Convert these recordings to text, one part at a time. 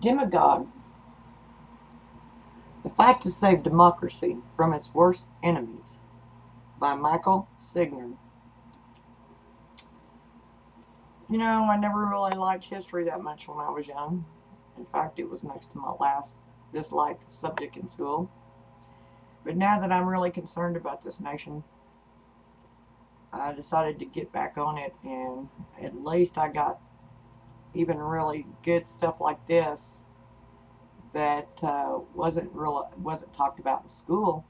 Demagogue, The Fight to Save Democracy from Its Worst Enemies by Michael Signer. You know, I never really liked history that much when I was young. In fact, it was next to my last disliked subject in school. But now that I'm really concerned about this nation, I decided to get back on it, and at least I got even really good stuff like this that wasn't talked about in school.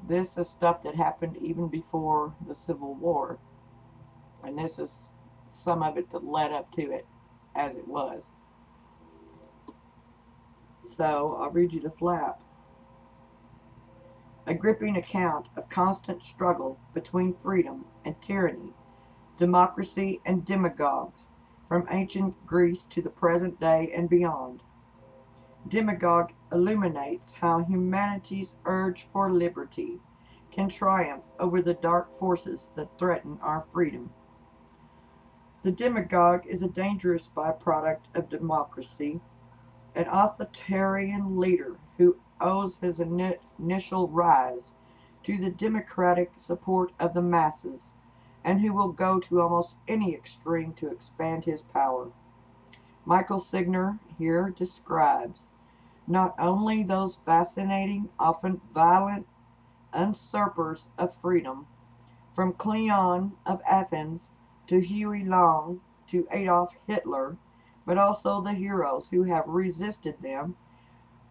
This is stuff that happened even before the Civil War, and this is some of it that led up to it as it was. So I'll read you the flap. A gripping account of constant struggle between freedom and tyranny, democracy and demagogues, from ancient Greece to the present day and beyond. Demagogue illuminates how humanity's urge for liberty can triumph over the dark forces that threaten our freedom. The demagogue is a dangerous byproduct of democracy, an authoritarian leader who owes his initial rise to the democratic support of the masses, and who will go to almost any extreme to expand his power. Michael Signer here describes not only those fascinating, often violent usurpers of freedom, from Cleon of Athens to Huey Long to Adolf Hitler, but also the heroes who have resisted them,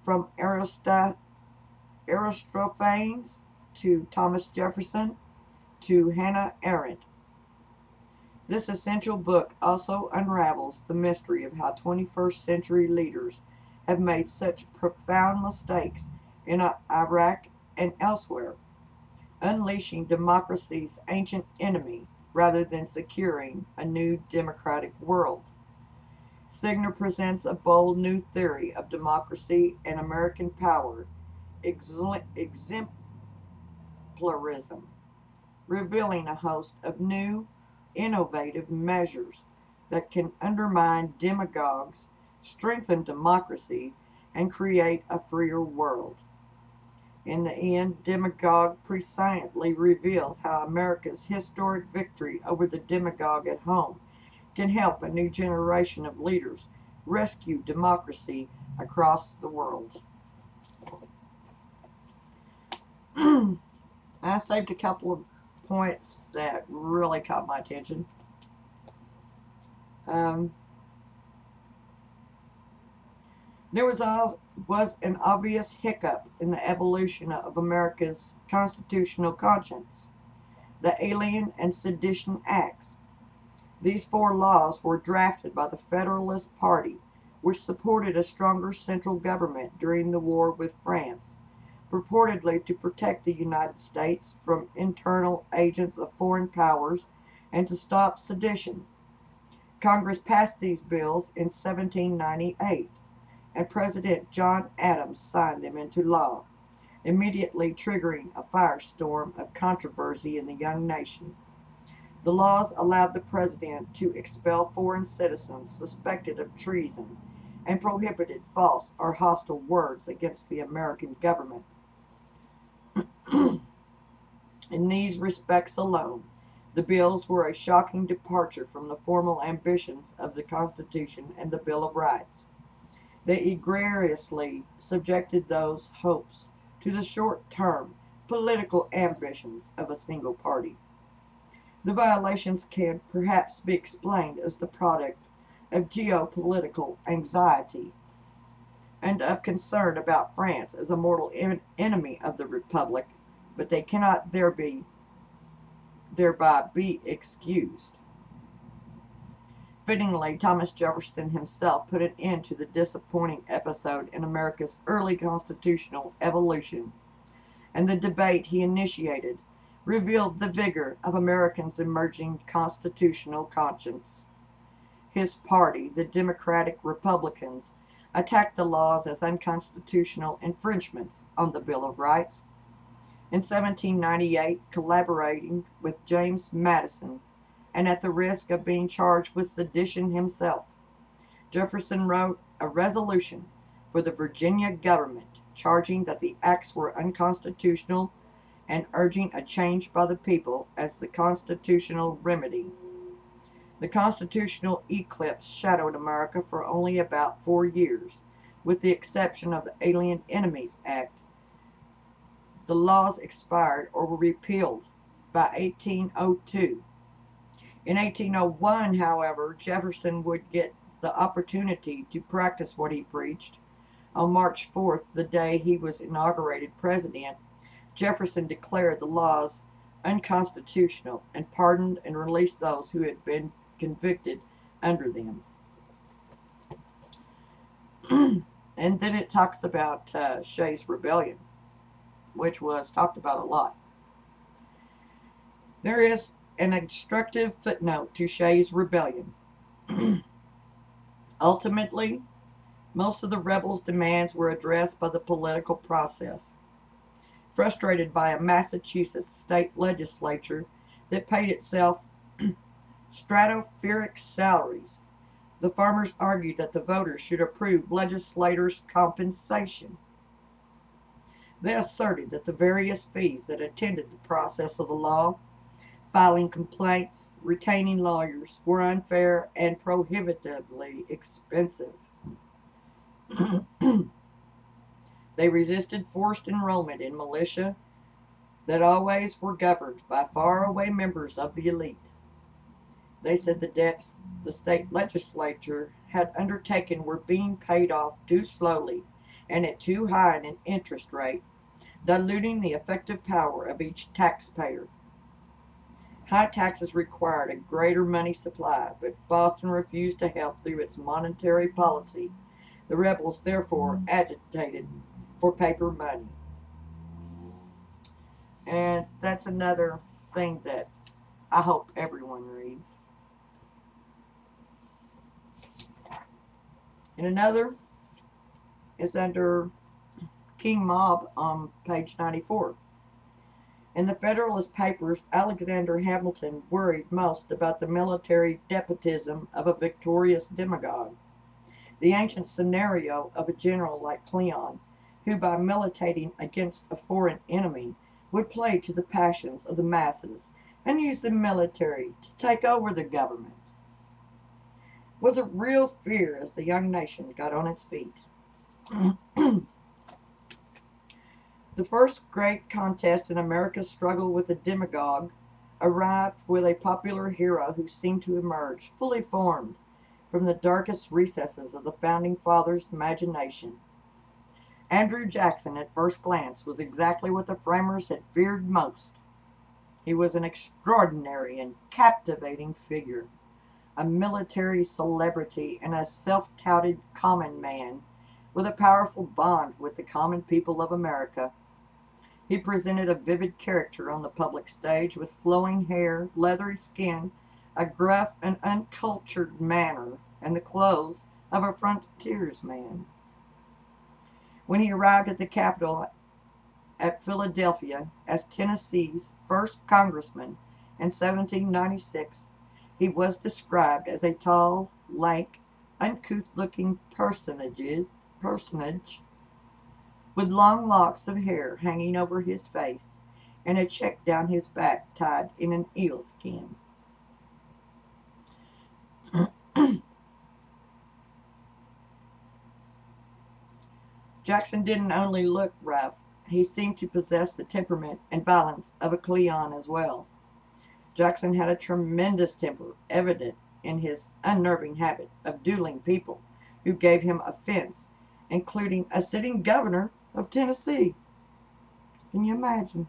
from Aristophanes to Thomas Jefferson to Hannah Arendt. This essential book also unravels the mystery of how 21st century leaders have made such profound mistakes in Iraq and elsewhere, unleashing democracy's ancient enemy rather than securing a new democratic world. Signer presents a bold new theory of democracy and American power, exemplarism, revealing a host of new, innovative measures that can undermine demagogues, strengthen democracy, and create a freer world. In the end, Demagogue presciently reveals how America's historic victory over the demagogue at home can help a new generation of leaders rescue democracy across the world. I saved a couple of points that really caught my attention. There was an obvious hiccup in the evolution of America's constitutional conscience, the Alien and Sedition Acts. These four laws were drafted by the Federalist Party, which supported a stronger central government during the war with France, purportedly to protect the United States from internal agents of foreign powers and to stop sedition. Congress passed these bills in 1798, and President John Adams signed them into law, immediately triggering a firestorm of controversy in the young nation. The laws allowed the president to expel foreign citizens suspected of treason and prohibited false or hostile words against the American government. In these respects alone, the bills were a shocking departure from the formal ambitions of the Constitution and the Bill of Rights. They egregiously subjected those hopes to the short-term political ambitions of a single party. The violations can perhaps be explained as the product of geopolitical anxiety and of concern about France as a mortal enemy of the Republic, but they cannot thereby be excused. Fittingly, Thomas Jefferson himself put an end to the disappointing episode in America's early constitutional evolution, and the debate he initiated revealed the vigor of Americans' emerging constitutional conscience. His party, the Democratic Republicans, attacked the laws as unconstitutional infringements on the Bill of Rights. In 1798, collaborating with James Madison, and at the risk of being charged with sedition himself, Jefferson wrote a resolution for the Virginia government charging that the acts were unconstitutional and urging a change by the people as the constitutional remedy. The constitutional eclipse shadowed America for only about 4 years, with the exception of the Alien Enemies Act. The laws expired or were repealed by 1802. In 1801, however, Jefferson would get the opportunity to practice what he preached. On March 4th, the day he was inaugurated president, Jefferson declared the laws unconstitutional and pardoned and released those who had been convicted under them. And then it talks about Shays' Rebellion, which was talked about a lot. There is an instructive footnote to Shays' Rebellion. Ultimately, most of the rebels' demands were addressed by the political process. Frustrated by a Massachusetts state legislature that paid itself stratospheric salaries, the farmers argued that the voters should approve legislators' compensation. They asserted that the various fees that attended the process of the law, filing complaints, retaining lawyers, were unfair and prohibitively expensive. They resisted forced enrollment in militia that always were governed by faraway members of the elite. They said the debts the state legislature had undertaken were being paid off too slowly and at too high an interest rate, diluting the effective power of each taxpayer. High taxes required a greater money supply, but Boston refused to help through its monetary policy. The rebels therefore agitated for paper money. And that's another thing that I hope everyone reads. And another is under King Mob on page 94. In the Federalist Papers, Alexander Hamilton worried most about the military despotism of a victorious demagogue. The ancient scenario of a general like Cleon, who by militating against a foreign enemy would play to the passions of the masses and use the military to take over the government, was a real fear as the young nation got on its feet. The first great contest in America's struggle with the demagogue arrived with a popular hero who seemed to emerge, fully formed, from the darkest recesses of the Founding Fathers' imagination. Andrew Jackson, at first glance, was exactly what the framers had feared most. He was an extraordinary and captivating figure, a military celebrity and a self-touted common man with a powerful bond with the common people of America. He presented a vivid character on the public stage with flowing hair, leathery skin, a gruff and uncultured manner, and the clothes of a frontiersman. When he arrived at the Capitol at Philadelphia as Tennessee's first congressman in 1796, he was described as a tall, lank, uncouth-looking personage with long locks of hair hanging over his face and a check down his back tied in an eel skin. Jackson didn't only look rough, he seemed to possess the temperament and violence of a Cleon as well. Jackson had a tremendous temper, evident in his unnerving habit of dueling people who gave him offense, including a sitting governor of Tennessee. Can you imagine?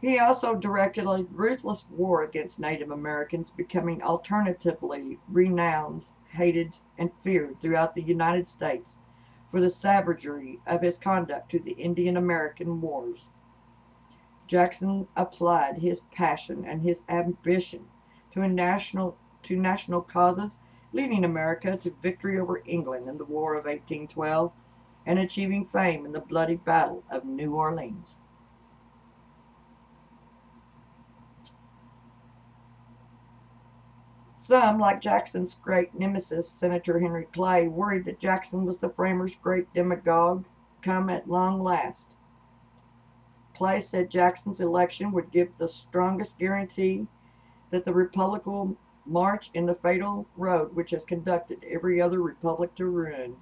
He also directed a ruthless war against Native Americans, becoming alternatively renowned, hated, and feared throughout the United States for the savagery of his conduct to the Indian American wars. Jackson applied his passion and his ambition to national causes, leading America to victory over England in the War of 1812 and achieving fame in the bloody Battle of New Orleans. Some, like Jackson's great nemesis, Senator Henry Clay, worried that Jackson was the framers' great demagogue come at long last. Clay said Jackson's election would give the strongest guarantee that the Republic will march in the fatal road which has conducted every other republic to ruin.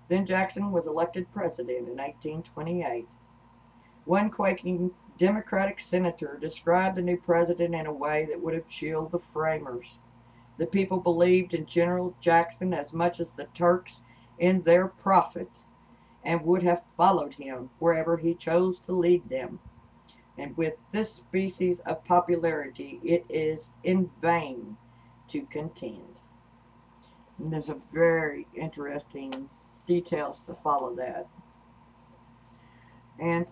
Then Jackson was elected president in 1828. One quaking Democratic senator described the new president in a way that would have chilled the framers. The people believed in General Jackson as much as the Turks in their prophet, and would have followed him wherever he chose to lead them. And with this species of popularity, it is in vain to contend. And there's a very interesting details to follow that. And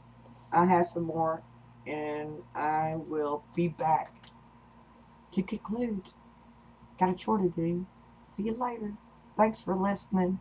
I have some more, and I will be back to conclude. Got a chore to do. See you later. Thanks for listening.